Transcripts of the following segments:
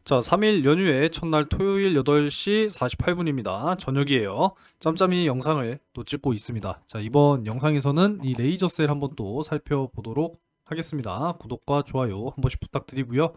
자, 3일 연휴의 첫날 토요일 8시 48분입니다. 저녁이에요. 짬짬이 영상을 또 찍고 있습니다. 자, 이번 영상에서는 이 레이저 셀 한번 또 살펴보도록 하겠습니다. 구독과 좋아요 한 번씩 부탁드리고요.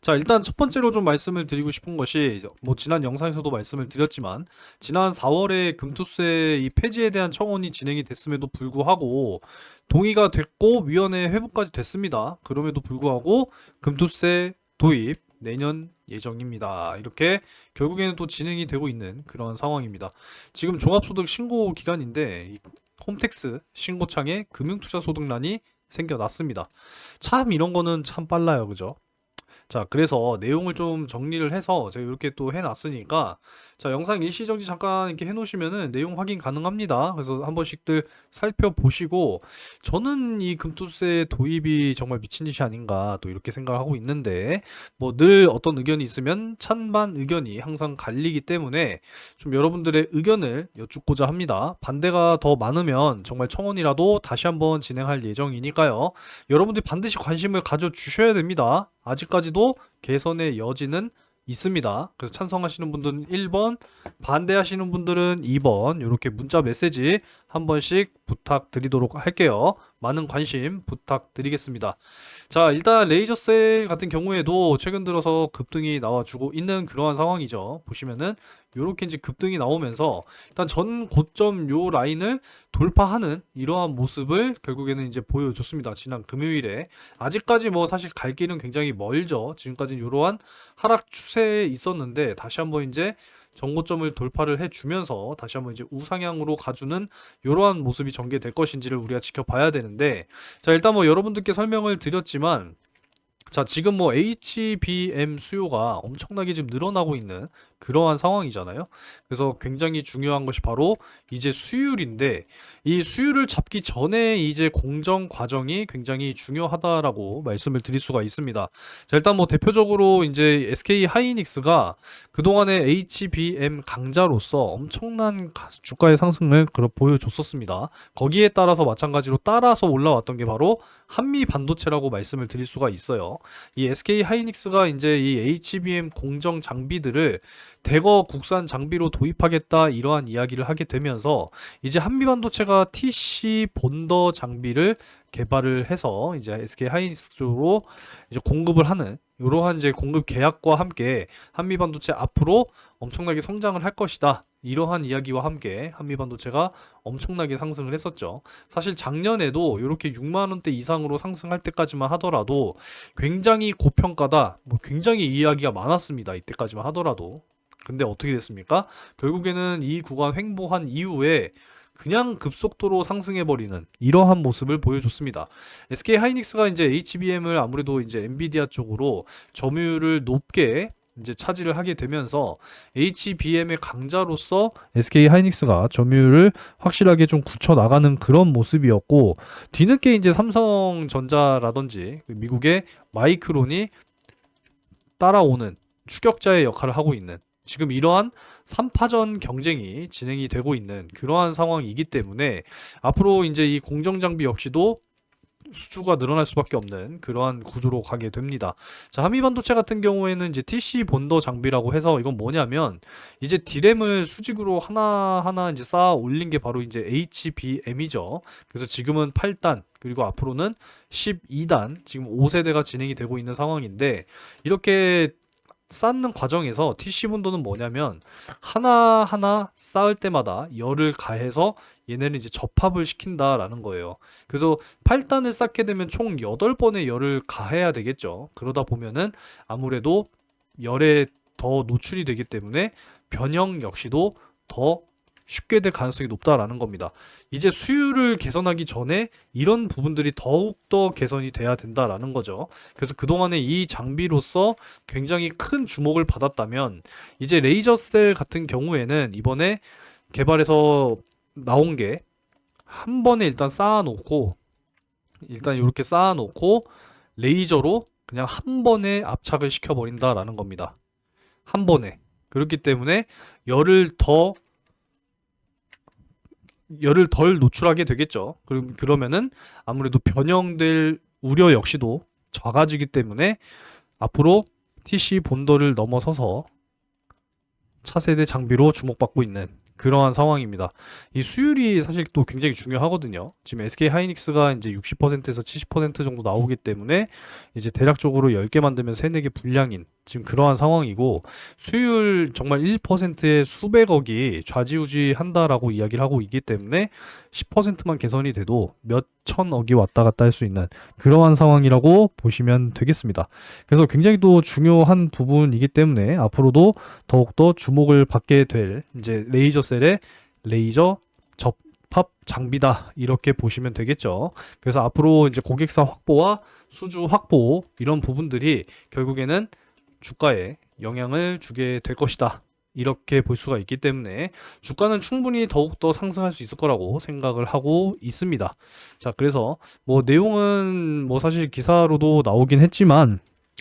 자, 일단 첫 번째로 좀 말씀을 드리고 싶은 것이 뭐 지난 영상에서도 말씀을 드렸지만 지난 4월에 금투세 이 폐지에 대한 청원이 진행이 됐음에도 불구하고 동의가 됐고 위원회 회부까지 됐습니다. 그럼에도 불구하고 금투세 도입 내년 예정입니다. 이렇게 결국에는 또 진행이 되고 있는 그런 상황입니다. 지금 종합소득 신고 기간인데 이 홈택스 신고창에 금융투자소득란이 생겨났습니다. 참 이런 거는 참 빨라요, 그죠? 자, 그래서 내용을 좀 정리를 해서 제가 이렇게 또 해놨으니까, 자, 영상 일시정지 잠깐 이렇게 해놓으시면은 내용 확인 가능합니다. 그래서 한 번씩들 살펴보시고, 저는 이 금투세 도입이 정말 미친 짓이 아닌가 또 이렇게 생각을 하고 있는데, 뭐 늘 어떤 의견이 있으면 찬반 의견이 항상 갈리기 때문에 좀 여러분들의 의견을 여쭙고자 합니다. 반대가 더 많으면 정말 청원이라도 다시 한번 진행할 예정이니까요. 여러분들이 반드시 관심을 가져주셔야 됩니다. 아직까지도 개선의 여지는 있습니다. 그래서 찬성하시는 분들은 1번, 반대하시는 분들은 2번, 이렇게 문자 메시지 한 번씩 부탁드리도록 할게요. 많은 관심 부탁드리겠습니다. 자, 일단 레이저 셀 같은 경우에도 최근 들어서 급등이 나와주고 있는 그러한 상황이죠. 보시면은 요렇게 이제 급등이 나오면서 일단 전 고점 요 라인을 돌파하는 이러한 모습을 결국에는 이제 보여줬습니다. 지난 금요일에. 아직까지 뭐 사실 갈 길은 굉장히 멀죠. 지금까지는 이러한 하락 추세에 있었는데 다시 한번 이제 전고점을 돌파를 해주면서 다시 한번 이제 우상향으로 가주는 이러한 모습이 전개될 것인지를 우리가 지켜봐야 되는데, 자, 일단 뭐 여러분들께 설명을 드렸지만, 자, 지금 뭐 HBM 수요가 엄청나게 지금 늘어나고 있는 그러한 상황이잖아요. 그래서 굉장히 중요한 것이 바로 이제 수율인데, 이 수율을 잡기 전에 이제 공정 과정이 굉장히 중요하다라고 말씀을 드릴 수가 있습니다. 자, 일단 뭐 대표적으로 이제 SK 하이닉스가 그동안의 HBM 강자로서 엄청난 주가의 상승을 보여줬었습니다. 거기에 따라서 마찬가지로 따라서 올라왔던 게 바로 한미 반도체라고 말씀을 드릴 수가 있어요. 이 SK 하이닉스가 이제 이 HBM 공정 장비들을 대거 국산 장비로 도입하겠다 이러한 이야기를 하게 되면서 이제 한미 반도체가 TC 본더 장비를 개발을 해서 이제 SK 하이닉스 쪽으로 이제 공급을 하는 이러한 이제 공급 계약과 함께 한미 반도체 앞으로 엄청나게 성장을 할 것이다. 이러한 이야기와 함께 한미 반도체가 엄청나게 상승을 했었죠. 사실 작년에도 이렇게 6만 원대 이상으로 상승할 때까지만 하더라도 굉장히 고평가다. 뭐 굉장히 이야기가 많았습니다. 이때까지만 하더라도. 근데 어떻게 됐습니까? 결국에는 이 구간 횡보한 이후에 그냥 급속도로 상승해버리는 이러한 모습을 보여줬습니다. SK 하이닉스가 이제 HBM을 아무래도 이제 엔비디아 쪽으로 점유율을 높게 이제 차지를 하게 되면서 HBM의 강자로서 SK 하이닉스가 점유율을 확실하게 좀 굳혀 나가는 그런 모습이었고, 뒤늦게 이제 삼성전자라든지 미국의 마이크론이 따라오는 추격자의 역할을 하고 있는 지금 이러한 3파전 경쟁이 진행이 되고 있는 그러한 상황이기 때문에 앞으로 이제 이 공정장비 역시도 수주가 늘어날 수밖에 없는 그러한 구조로 가게 됩니다. 자, 한미반도체 같은 경우에는 이제 TC 본더 장비라고 해서 이건 뭐냐면 이제 D램을 수직으로 하나하나 이제 쌓아 올린 게 바로 이제 HBM이죠. 그래서 지금은 8단 그리고 앞으로는 12단 지금 5세대가 진행이 되고 있는 상황인데, 이렇게 쌓는 과정에서 TC 본도는 뭐냐면 하나하나 쌓을 때마다 열을 가해서 얘네는 이제 접합을 시킨다라는 거예요. 그래서 8단을 쌓게 되면 총 8번의 열을 가해야 되겠죠. 그러다 보면은 아무래도 열에 더 노출이 되기 때문에 변형 역시도 더 쉽게 될 가능성이 높다라는 겁니다. 이제 수율을 개선하기 전에 이런 부분들이 더욱더 개선이 돼야 된다라는 거죠. 그래서 그동안에 이 장비로서 굉장히 큰 주목을 받았다면 이제 레이저 셀 같은 경우에는 이번에 개발해서 나온 게 한 번에 일단 쌓아놓고 일단 이렇게 쌓아놓고 레이저로 그냥 한 번에 압착을 시켜버린다라는 겁니다. 한 번에. 그렇기 때문에 열을 더 열을 덜 노출하게 되겠죠. 그러면은 아무래도 변형될 우려 역시도 작아지기 때문에 앞으로 TC 본더를 넘어서서 차세대 장비로 주목받고 있는 그러한 상황입니다. 이 수율이 사실 또 굉장히 중요하거든요. 지금 SK 하이닉스가 이제 60%에서 70% 정도 나오기 때문에 이제 대략적으로 10개 만들면 3, 4개 분량인 지금 그러한 상황이고, 수율 정말 1%의 수백억이 좌지우지 한다라고 이야기를 하고 있기 때문에 10%만 개선이 돼도 몇 천억이 왔다 갔다 할 수 있는 그러한 상황이라고 보시면 되겠습니다. 그래서 굉장히 또 중요한 부분이기 때문에 앞으로도 더욱더 주목을 받게 될 이제 레이저셀의 레이저 접합 장비다, 이렇게 보시면 되겠죠. 그래서 앞으로 이제 고객사 확보와 수주 확보 이런 부분들이 결국에는 주가에 영향을 주게 될 것이다, 이렇게 볼 수가 있기 때문에 주가는 충분히 더욱더 상승할 수 있을 거라고 생각을 하고 있습니다. 자, 그래서 뭐 내용은 뭐 사실 기사로도 나오긴 했지만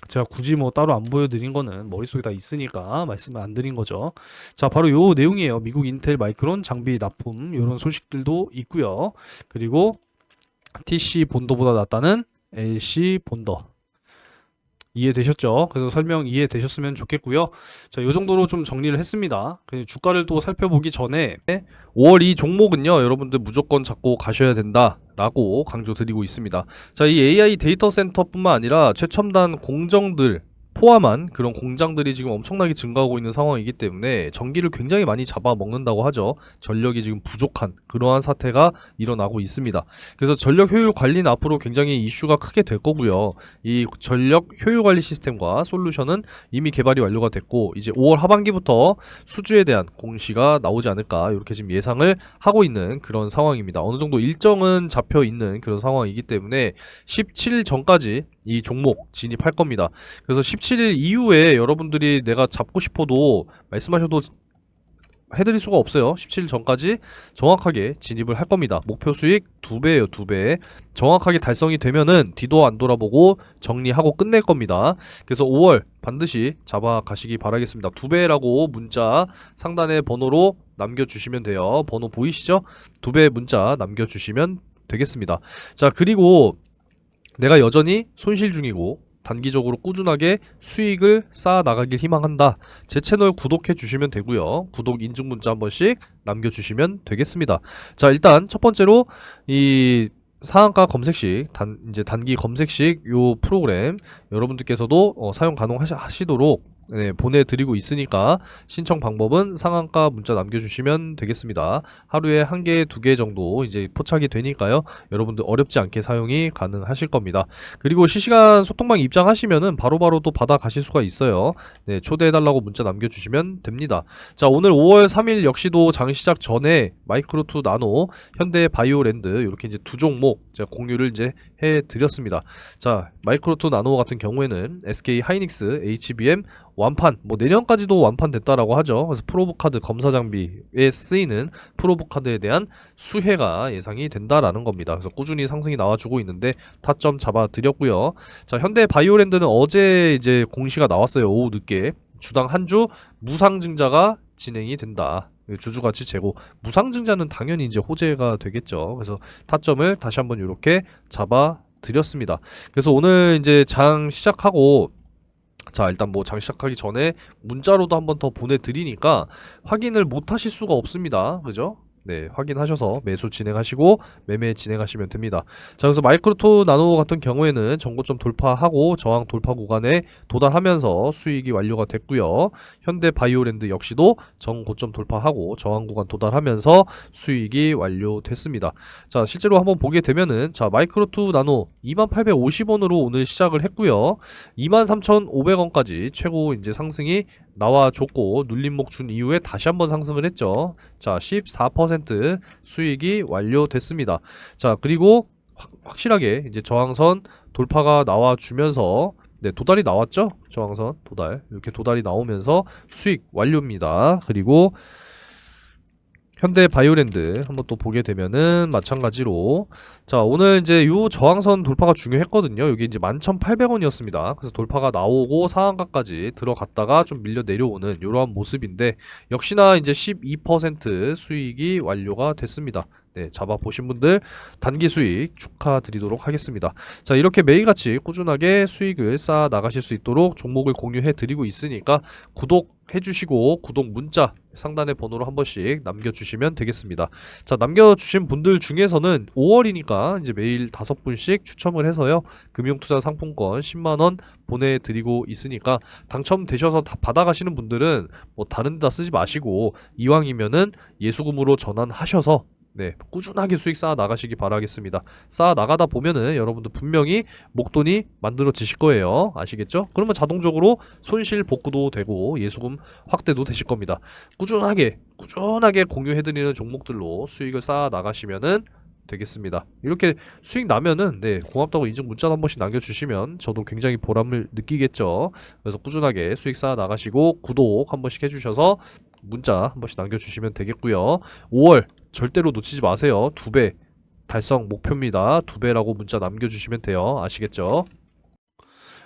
제가 굳이 뭐 따로 안 보여드린 거는 머릿속에 다 있으니까 말씀을 안 드린 거죠. 자, 바로 요 내용이에요. 미국 인텔 마이크론 장비 납품 이런 소식들도 있고요. 그리고 TC 본더보다 낫다는 LC 본더, 이해되셨죠? 그래서 설명 이해되셨으면 좋겠고요. 자, 요 정도로 좀 정리를 했습니다. 주가를 또 살펴보기 전에 5월 이 종목은요, 여러분들 무조건 잡고 가셔야 된다라고 강조드리고 있습니다. 자, 이 AI 데이터 센터뿐만 아니라 최첨단 공정들 포함한 그런 공장들이 지금 엄청나게 증가하고 있는 상황이기 때문에 전기를 굉장히 많이 잡아먹는다고 하죠. 전력이 지금 부족한 그러한 사태가 일어나고 있습니다. 그래서 전력 효율 관리는 앞으로 굉장히 이슈가 크게 될 거고요. 이 전력 효율 관리 시스템과 솔루션은 이미 개발이 완료가 됐고, 이제 5월 하반기부터 수주에 대한 공시가 나오지 않을까, 이렇게 지금 예상을 하고 있는 그런 상황입니다. 어느 정도 일정은 잡혀 있는 그런 상황이기 때문에 17일 전까지 이 종목 진입할 겁니다. 그래서 17일 이후에 여러분들이 내가 잡고 싶어도 말씀하셔도 해드릴 수가 없어요. 17일 전까지 정확하게 진입을 할 겁니다. 목표 수익 2배예요, 2배. 정확하게 달성이 되면은 뒤도 안 돌아보고 정리하고 끝낼 겁니다. 그래서 5월 반드시 잡아 가시기 바라겠습니다. 2배라고 문자 상단에 번호로 남겨주시면 돼요. 번호 보이시죠? 2배 문자 남겨주시면 되겠습니다. 자, 그리고 내가 여전히 손실 중이고 단기적으로 꾸준하게 수익을 쌓아 나가길 희망한다. 제 채널 구독해 주시면 되고요. 구독 인증 문자 한 번씩 남겨주시면 되겠습니다. 자, 일단 첫 번째로 이 상한가 검색식 이제 단기 검색식 요 프로그램 여러분들께서도 사용 가능하시도록 보내드리고 있으니까 신청 방법은 상한가 문자 남겨주시면 되겠습니다. 하루에 1개, 2개 정도 이제 포착이 되니까요. 여러분들 어렵지 않게 사용이 가능하실 겁니다. 그리고 실시간 소통방 입장하시면은 바로바로 또 받아 가실 수가 있어요. 네, 초대해달라고 문자 남겨주시면 됩니다. 자, 오늘 5월 3일 역시도 장 시작 전에 마이크로2 나노, 현대 바이오랜드 이렇게 이제 두 종목 제가 공유를 이제 해드렸습니다. 자, 마이크로2 나노 같은 경우에는 SK 하이닉스, HBM 완판, 뭐 내년까지도 완판됐다라고 하죠. 그래서 프로브카드 검사 장비에 쓰이는 프로브카드에 대한 수혜가 예상이 된다라는 겁니다. 그래서 꾸준히 상승이 나와주고 있는데 타점 잡아드렸고요. 자, 현대 바이오랜드는 어제 이제 공시가 나왔어요. 오후 늦게 주당 한 주 무상증자가 진행이 된다. 주주가치 재고, 무상증자는 당연히 이제 호재가 되겠죠. 그래서 타점을 다시 한번 이렇게 잡아드렸습니다. 그래서 오늘 이제 장 시작하고, 자, 일단 뭐 장 시작하기 전에 문자로도 한번 더 보내드리니까 확인을 못 하실 수가 없습니다. 그죠? 네, 확인하셔서 매수 진행하시고 매매 진행하시면 됩니다. 자, 그래서 마이크로2 나노 같은 경우에는 전고점 돌파하고 저항 돌파 구간에 도달하면서 수익이 완료가 됐고요. 현대 바이오랜드 역시도 전고점 돌파하고 저항 구간 도달하면서 수익이 완료됐습니다. 자, 실제로 한번 보게 되면은, 자, 마이크로2 나노 2850원으로 오늘 시작을 했고요. 23,500원까지 최고 이제 상승이 나와줬고 눌림목 준 이후에 다시 한번 상승을 했죠. 자, 14% 수익이 완료됐습니다. 자, 그리고 확실하게 이제 저항선 돌파가 나와주면서, 네, 도달이 나왔죠? 저항선 도달, 이렇게 도달이 나오면서 수익 완료입니다. 그리고 현대 바이오랜드 한번 또 보게 되면은 마찬가지로, 자, 오늘 이제 요 저항선 돌파가 중요했거든요. 여기 이제 11,800원이었습니다. 그래서 돌파가 나오고 상한가까지 들어갔다가 좀 밀려 내려오는 요러한 모습인데, 역시나 이제 12% 수익이 완료가 됐습니다. 네, 잡아보신 분들 단기 수익 축하드리도록 하겠습니다. 자, 이렇게 매일같이 꾸준하게 수익을 쌓아 나가실 수 있도록 종목을 공유해 드리고 있으니까 구독해 주시고 구독 문자 상단의 번호로 한 번씩 남겨주시면 되겠습니다. 자, 남겨주신 분들 중에서는 5월이니까 이제 매일 5분씩 추첨을 해서요, 금융투자 상품권 10만원 보내드리고 있으니까 당첨되셔서 다 받아가시는 분들은 뭐 다른 데다 쓰지 마시고 이왕이면은 예수금으로 전환하셔서 네, 꾸준하게 수익 쌓아 나가시기 바라겠습니다. 쌓아 나가다 보면은 여러분들 분명히 목돈이 만들어지실 거예요. 아시겠죠? 그러면 자동적으로 손실 복구도 되고 예수금 확대도 되실 겁니다. 꾸준하게 공유해드리는 종목들로 수익을 쌓아 나가시면은 되겠습니다. 이렇게 수익 나면은 네, 고맙다고 인증 문자 한 번씩 남겨주시면 저도 굉장히 보람을 느끼겠죠. 그래서 꾸준하게 수익 쌓아 나가시고 구독 한 번씩 해주셔서 문자 한 번씩 남겨주시면 되겠고요. 5월 절대로 놓치지 마세요. 2배 달성 목표입니다. 2배라고 문자 남겨주시면 돼요. 아시겠죠?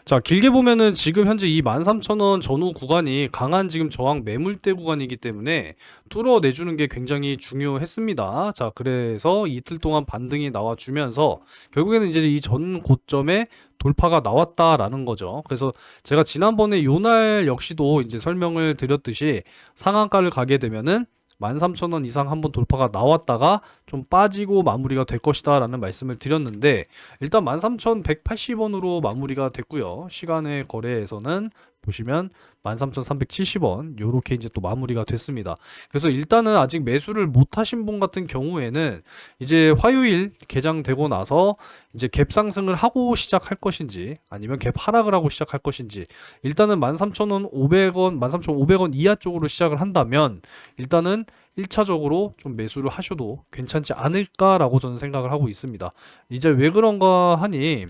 자, 길게 보면은 지금 현재 이 13,000원 전후 구간이 강한 지금 저항 매물대 구간이기 때문에 뚫어내주는 게 굉장히 중요했습니다. 자, 그래서 이틀 동안 반등이 나와주면서 결국에는 이제 이 전 고점에 돌파가 나왔다라는 거죠. 그래서 제가 지난번에 요날 역시도 이제 설명을 드렸듯이 상한가를 가게 되면은 13,000원 이상 한번 돌파가 나왔다가 좀 빠지고 마무리가 될 것이다 라는 말씀을 드렸는데, 일단 13,180원으로 마무리가 됐고요. 시간의 거래에서는 보시면 13,370원 요렇게 이제 또 마무리가 됐습니다. 그래서 일단은 아직 매수를 못 하신 분 같은 경우에는 이제 화요일 개장되고 나서 이제 갭 상승을 하고 시작할 것인지 아니면 갭 하락을 하고 시작할 것인지, 일단은 13,500원 13,500원 이하 쪽으로 시작을 한다면 일단은 1차적으로 좀 매수를 하셔도 괜찮지 않을까라고 저는 생각을 하고 있습니다. 이제 왜 그런가 하니,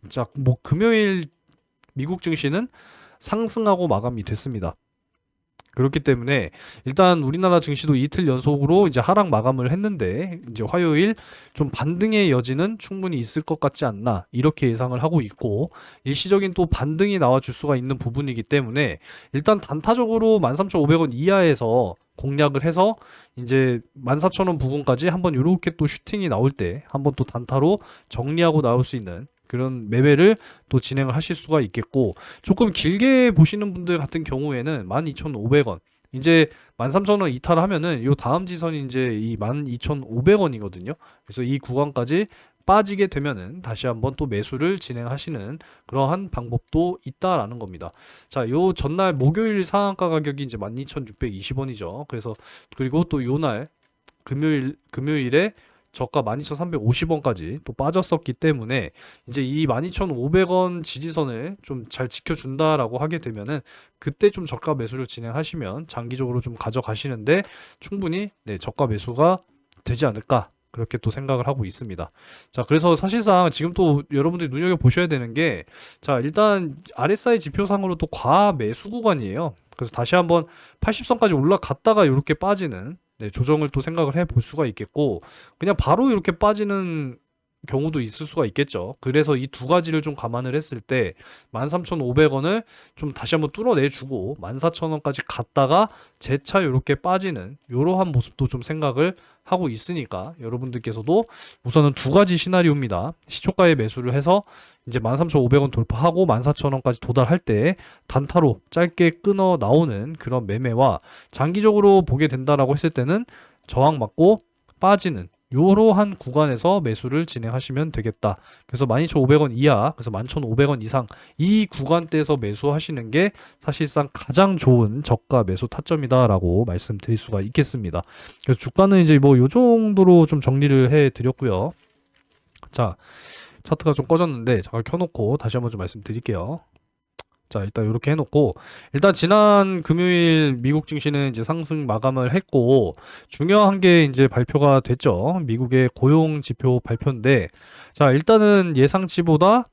자, 뭐 금요일 미국 증시는 상승하고 마감이 됐습니다. 그렇기 때문에 일단 우리나라 증시도 이틀 연속으로 이제 하락 마감을 했는데, 이제 화요일 좀 반등의 여지는 충분히 있을 것 같지 않나 이렇게 예상을 하고 있고, 일시적인 또 반등이 나와줄 수가 있는 부분이기 때문에 일단 단타적으로 13,500원 이하에서 공략을 해서 이제 14,000원 부근까지 한번 이렇게 또 슈팅이 나올 때 한번 또 단타로 정리하고 나올 수 있는 그런 매매를 또 진행을 하실 수가 있겠고, 조금 길게 보시는 분들 같은 경우에는 12,500원 이제 13,000원 이탈하면은 요 다음 지선이 이제 이 12,500원이거든요. 그래서 이 구간까지 빠지게 되면은 다시 한번 또 매수를 진행하시는 그러한 방법도 있다라는 겁니다. 자, 요 전날 목요일 상한가 가격이 이제 12,620원이죠. 그래서 그리고 또 요날 금요일에 저가 12,350원까지 또 빠졌었기 때문에 이제 이 12,500원 지지선을 좀 잘 지켜준다라고 하게 되면은 그때 좀 저가 매수를 진행하시면 장기적으로 좀 가져가시는데 충분히 네, 저가 매수가 되지 않을까 그렇게 또 생각을 하고 있습니다. 자, 그래서 사실상 지금 또 여러분들이 눈여겨보셔야 되는 게, 자, 일단 RSI 지표상으로 또 과매수 구간이에요. 그래서 다시 한번 80선까지 올라갔다가 이렇게 빠지는 네, 조정을 또 생각을 해볼 수가 있겠고, 그냥 바로 이렇게 빠지는 경우도 있을 수가 있겠죠. 그래서 이 두 가지를 좀 감안을 했을 때 13,500원을 좀 다시 한번 뚫어내주고 14,000원까지 갔다가 재차 이렇게 빠지는 이러한 모습도 좀 생각을 하고 있으니까 여러분들께서도 우선은 두 가지 시나리오입니다. 시초가에 매수를 해서 이제 13,500원 돌파하고 14,000원까지 도달할 때 단타로 짧게 끊어 나오는 그런 매매와, 장기적으로 보게 된다라고 했을 때는 저항 맞고 빠지는 요러한 구간에서 매수를 진행하시면 되겠다. 그래서 12,500원 이하, 그래서 11,500원 이상 이 구간대에서 매수하시는 게 사실상 가장 좋은 저가 매수 타점이다라고 말씀드릴 수가 있겠습니다. 그래서 주가는 이제 뭐 요 정도로 좀 정리를 해 드렸고요. 자, 차트가 좀 꺼졌는데 잠깐 켜놓고 다시 한번 좀 말씀드릴게요. 자, 일단 이렇게 해놓고, 일단 지난 금요일 미국 증시는 이제 상승 마감을 했고, 중요한 게 이제 발표가 됐죠. 미국의 고용 지표 발표인데, 자, 일단은 예상치보다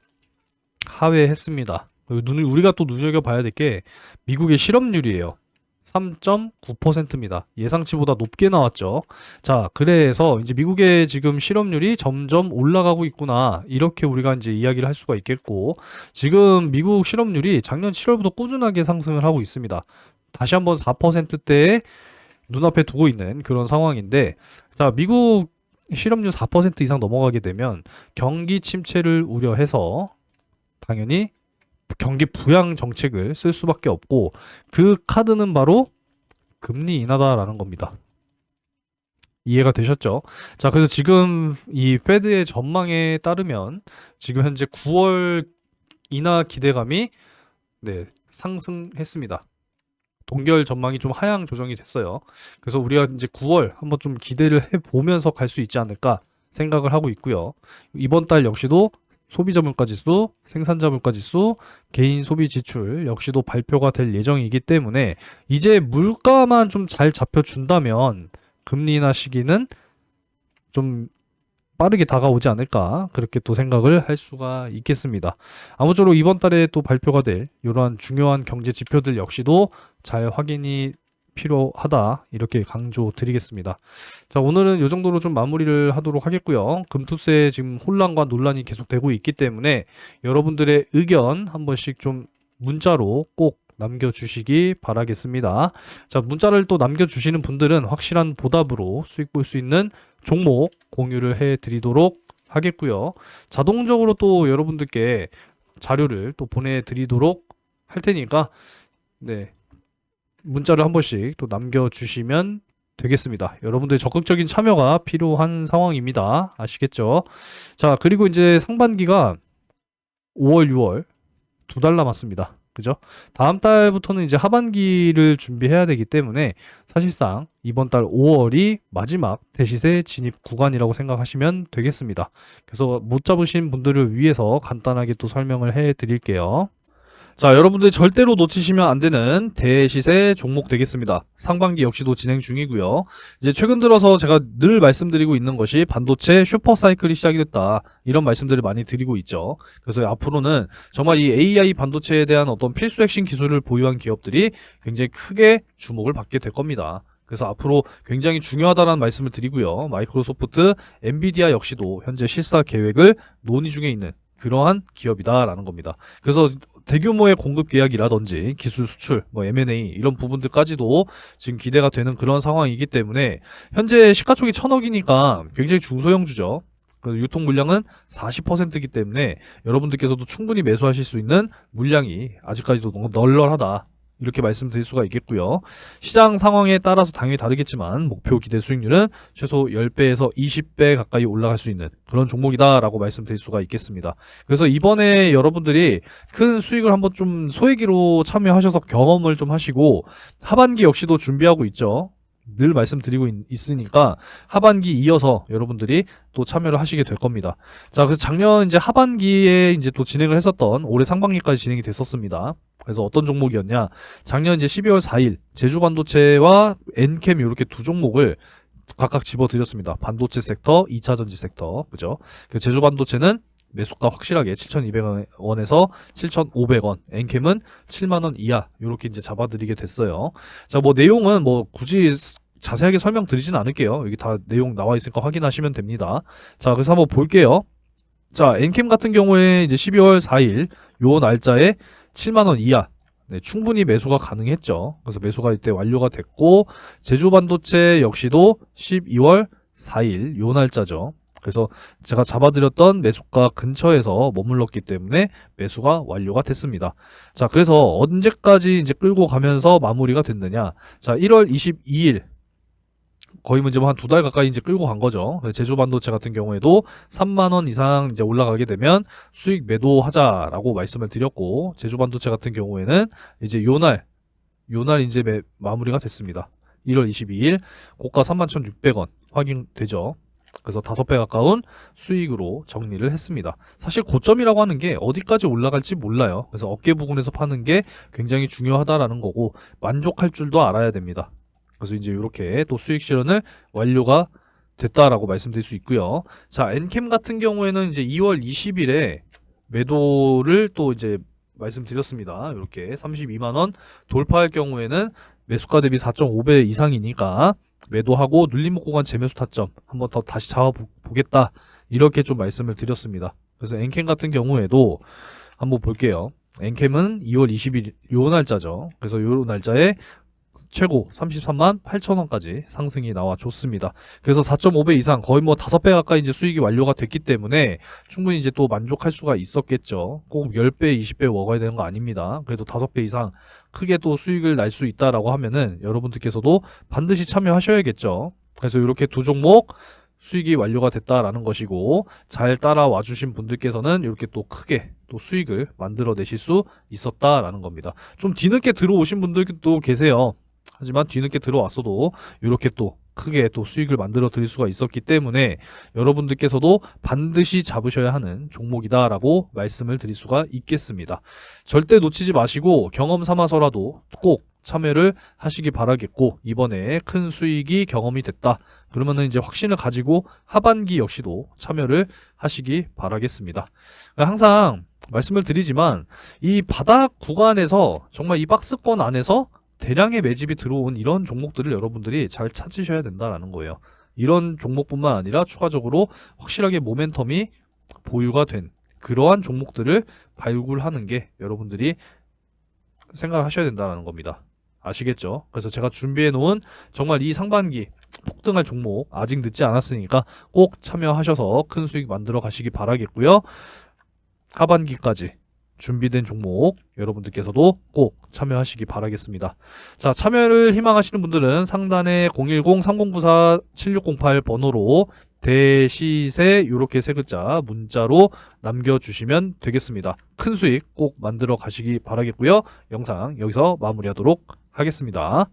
하회했습니다. 우리가 또 눈여겨봐야 될 게 미국의 실업률이에요. 3.9%입니다. 예상치보다 높게 나왔죠. 자, 그래서 이제 미국의 지금 실업률이 점점 올라가고 있구나, 이렇게 우리가 이제 이야기를 할 수가 있겠고, 지금 미국 실업률이 작년 7월부터 꾸준하게 상승을 하고 있습니다. 다시 한번 4%대에 눈앞에 두고 있는 그런 상황인데, 자, 미국 실업률 4% 이상 넘어가게 되면 경기 침체를 우려해서 당연히 경기 부양 정책을 쓸 수밖에 없고, 그 카드는 바로 금리 인하다라는 겁니다. 이해가 되셨죠? 자, 그래서 지금 이 페드의 전망에 따르면 지금 현재 9월 인하 기대감이 상승했습니다. 동결 전망이 좀 하향 조정이 됐어요. 그래서 우리가 이제 9월 한번 좀 기대를 해보면서 갈 수 있지 않을까 생각을 하고 있고요. 이번 달 역시도 소비자 물가 지수, 생산자 물가 지수, 개인 소비 지출 역시도 발표가 될 예정이기 때문에 이제 물가만 좀 잘 잡혀준다면 금리 인하 시기는 좀 빠르게 다가오지 않을까, 그렇게 또 생각을 할 수가 있겠습니다. 아무쪼록 이번 달에 또 발표가 될 이러한 중요한 경제 지표들 역시도 잘 확인이 필요하다, 이렇게 강조 드리겠습니다. 자, 오늘은 이 정도로 좀 마무리를 하도록 하겠고요. 금투세 지금 혼란과 논란이 계속되고 있기 때문에 여러분들의 의견 한 번씩 좀 문자로 꼭 남겨주시기 바라겠습니다. 자, 문자를 또 남겨주시는 분들은 확실한 보답으로 수익 볼 수 있는 종목 공유를 해드리도록 하겠고요. 자동적으로 또 여러분들께 자료를 또 보내드리도록 할 테니까 문자를 한 번씩 또 남겨주시면 되겠습니다. 여러분들의 적극적인 참여가 필요한 상황입니다. 아시겠죠? 자, 그리고 이제 상반기가 5월, 6월 2달 남았습니다. 그죠? 다음 달부터는 이제 하반기를 준비해야 되기 때문에 사실상 이번 달 5월이 마지막 대시세 진입 구간이라고 생각하시면 되겠습니다. 그래서 못 잡으신 분들을 위해서 간단하게 또 설명을 해 드릴게요. 자, 여러분들 절대로 놓치시면 안 되는 대시세 종목 되겠습니다. 상반기 역시도 진행 중이고요. 이제 최근 들어서 제가 늘 말씀드리고 있는 것이 반도체 슈퍼사이클이 시작이 됐다, 이런 말씀들을 많이 드리고 있죠. 그래서 앞으로는 정말 이 AI 반도체에 대한 어떤 필수 핵심 기술을 보유한 기업들이 굉장히 크게 주목을 받게 될 겁니다. 그래서 앞으로 굉장히 중요하다는 말씀을 드리고요. 마이크로소프트, 엔비디아 역시도 현재 실사 계획을 논의 중에 있는 그러한 기업이다라는 겁니다. 그래서 대규모의 공급 계약이라든지 기술 수출, M&A 이런 부분들까지도 지금 기대가 되는 그런 상황이기 때문에 현재 시가총액이 1,000억이니까 굉장히 중소형주죠. 유통 물량은 40%이기 때문에 여러분들께서도 충분히 매수하실 수 있는 물량이 아직까지도 너무 널널하다, 이렇게 말씀드릴 수가 있겠고요. 시장 상황에 따라서 당연히 다르겠지만 목표 기대 수익률은 최소 10배에서 20배 가까이 올라갈 수 있는 그런 종목이다라고 말씀드릴 수가 있겠습니다. 그래서 이번에 여러분들이 큰 수익을 한번 좀 소액으로 참여하셔서 경험을 좀 하시고, 하반기 역시도 준비하고 있죠. 늘 말씀드리고 있으니까 하반기 이어서 여러분들이 또 참여를 하시게 될 겁니다. 자, 그래서 작년 이제 하반기에 이제 또 진행을 했었던 올해 상반기까지 진행이 됐었습니다. 그래서 어떤 종목이었냐? 작년 이제 12월 4일 제주반도체와 엔캠 이렇게 두 종목을 각각 집어드렸습니다. 반도체 섹터, 2차전지 섹터, 그죠? 제주반도체는 매수가 확실하게 7,200원에서 7,500원, 엔캠은 7만원 이하 이렇게 이제 잡아드리게 됐어요. 자, 내용은 굳이 자세하게 설명드리진 않을게요. 여기 다 내용 나와 있으니까 확인하시면 됩니다. 자, 그래서 한번 볼게요. 자, 엔캠 같은 경우에 이제 12월 4일 요 날짜에 7만원 이하 충분히 매수가 가능했죠. 그래서 매수가 이때 완료가 됐고, 제주반도체 역시도 12월 4일 요 날짜죠. 그래서 제가 잡아드렸던 매수가 근처에서 머물렀기 때문에 매수가 완료가 됐습니다. 자, 그래서 언제까지 이제 끌고 가면서 마무리가 됐느냐? 자, 1월 22일 거의 뭐 한 2달 가까이 이제 끌고 간 거죠. 제주반도체 같은 경우에도 3만원 이상 이제 올라가게 되면 수익 매도하자라고 말씀을 드렸고, 제주반도체 같은 경우에는 이제 요날 이제 마무리가 됐습니다. 1월 22일 고가 31,600원 확인되죠. 그래서 5배 가까운 수익으로 정리를 했습니다. 사실 고점이라고 하는 게 어디까지 올라갈지 몰라요. 그래서 어깨 부근에서 파는 게 굉장히 중요하다라는 거고, 만족할 줄도 알아야 됩니다. 그래서 이제 이렇게 또 수익 실현을 완료가 됐다라고 말씀드릴 수 있고요. 자, 엔캠 같은 경우에는 이제 2월 20일에 매도를 또 이제 말씀드렸습니다. 이렇게 32만원 돌파할 경우에는 매수가 대비 4.5배 이상이니까 매도하고 눌림목 구간 재매수 타점 한번 더 다시 잡아보겠다, 이렇게 좀 말씀을 드렸습니다. 그래서 엔캠 같은 경우에도 한번 볼게요. 엔캠은 2월 20일 요 날짜죠. 그래서 요 날짜에 최고 33만 8천 원까지 상승이 나와줬습니다. 그래서 4.5배 이상 거의 뭐 5배 가까이 이제 수익이 완료가 됐기 때문에 충분히 이제 또 만족할 수가 있었겠죠. 꼭 10배, 20배 먹어야 되는 거 아닙니다. 그래도 5배 이상 크게 또 수익을 날 수 있다라고 하면은 여러분들께서도 반드시 참여하셔야겠죠. 그래서 이렇게 두 종목 수익이 완료가 됐다라는 것이고, 잘 따라와 주신 분들께서는 이렇게 또 크게 또 수익을 만들어 내실 수 있었다라는 겁니다. 좀 뒤늦게 들어오신 분들도 계세요. 하지만 뒤늦게 들어왔어도 이렇게 또 크게 또 수익을 만들어 드릴 수가 있었기 때문에 여러분들께서도 반드시 잡으셔야 하는 종목이다라고 말씀을 드릴 수가 있겠습니다. 절대 놓치지 마시고 경험 삼아서라도 꼭 참여를 하시기 바라겠고, 이번에 큰 수익이 경험이 됐다 그러면은 이제 확신을 가지고 하반기 역시도 참여를 하시기 바라겠습니다. 항상 말씀을 드리지만 이 바닥 구간에서 정말 이 박스권 안에서 대량의 매집이 들어온 이런 종목들을 여러분들이 잘 찾으셔야 된다는 거예요. 이런 종목뿐만 아니라 추가적으로 확실하게 모멘텀이 보유가 된 그러한 종목들을 발굴하는 게 여러분들이 생각하셔야 된다는 겁니다. 아시겠죠? 그래서 제가 준비해 놓은 정말 이 상반기 폭등할 종목 아직 늦지 않았으니까 꼭 참여하셔서 큰 수익 만들어 가시기 바라겠고요. 하반기까지 준비된 종목 여러분들께서도 꼭 참여하시기 바라겠습니다. 자, 참여를 희망하시는 분들은 상단에 010-3094-7608 번호로 대시세 요렇게 세 글자 문자로 남겨주시면 되겠습니다. 큰 수익 꼭 만들어 가시기 바라겠고요. 영상 여기서 마무리하도록 하겠습니다.